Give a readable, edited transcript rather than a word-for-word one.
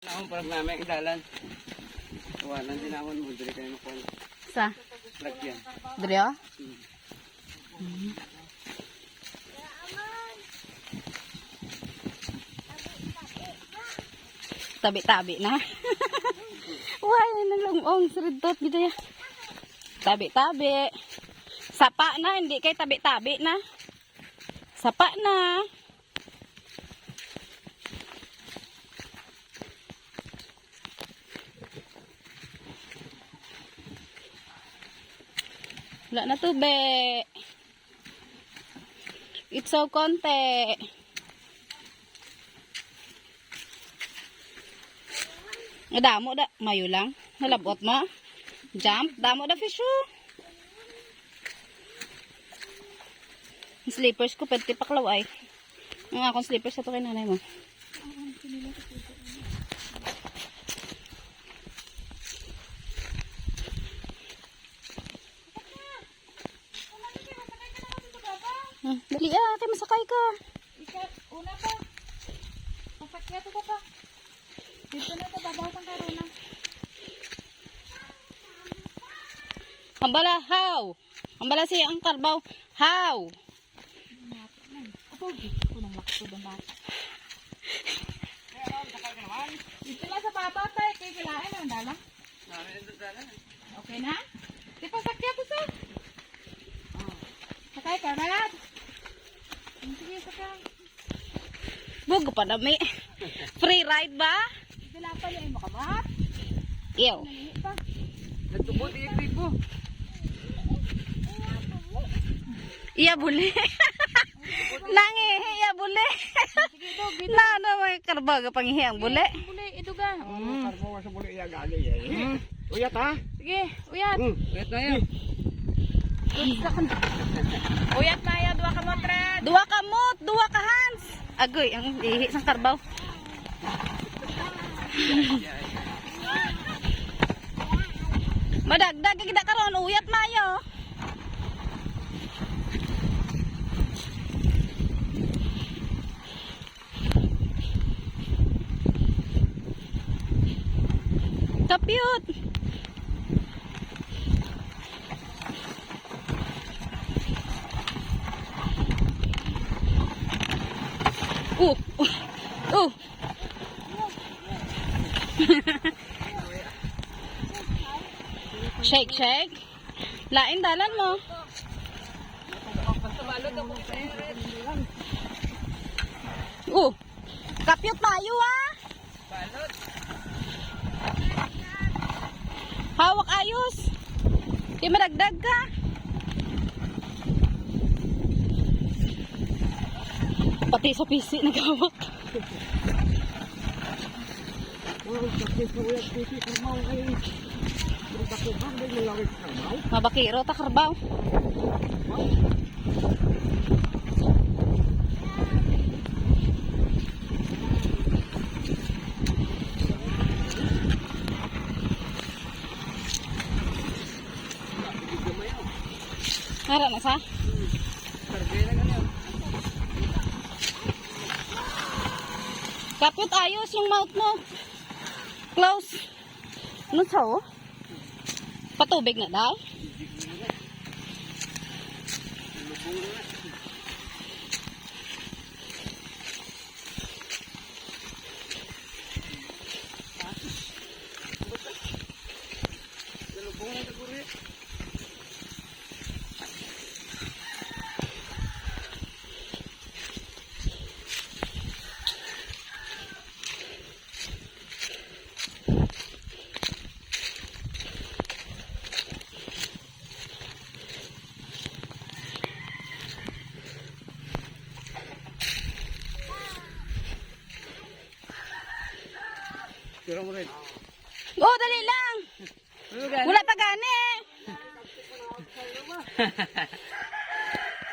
Ako parang namin idalan. Tawanan din ako mo diri kayo makon. Sa? Lagyan. Diri oh? Tabi-tabi na. Why, nalungong. Siridot gito ya. Tabi-tabi. Sapa na, hindi kay tabi-tabi na. Sapa na. Wala na tubig. It's so konti. Damo da, mayo lang. Nalabot mo. Jump, damo da fish oh. Slippers ko, pwede paklaw ay. Ang akong slippers ito kay nanay mo. Dali kay masakay ka. Una pa. Masakya to ka. Dito na ito, babaw kang karuna. Ambala, how? Ambala siya ang karbaw. How? Ako, dito nang lakso doon bata. Dito lang sa baba tayo, kaya kilain ang dalang. Okay na? Di pa sakya to sa. Sakay ka, Rad. Sige, sakay. Bugo pa dami. Free ride ba? Dila pa niya, makabat. Ew. Nalihi pa. Nagtubot i-grip po. Iya buli. Nangi, iya buli. Sige, dog, dito. Na may karbaw ka pangihi ang buli. Buli, iduga. Karbo sa buli iya gali eh. Uyat ha? Sige, uyat. Uyat na yan. Uyat na yan, dua ka mo, Red. Dua ka mot, dua ka hands. Agoy, ang ihi sa karbaw. Madagdag kita karon uyat mayo. Kapyut. Uh. Shake, shake. Lain dalan mo. Kapyut tayo ah. Balot. Hawak ayos. Di madagdag ka. Pati sa pisi naghawak. Mabakiro ta karbaw. Hara na sa? Kapit ayos yung mouth mo. Close. Ano sa oh? Patubig na daw? Tira mo rin. Oh, dali lang. Wala pa gani.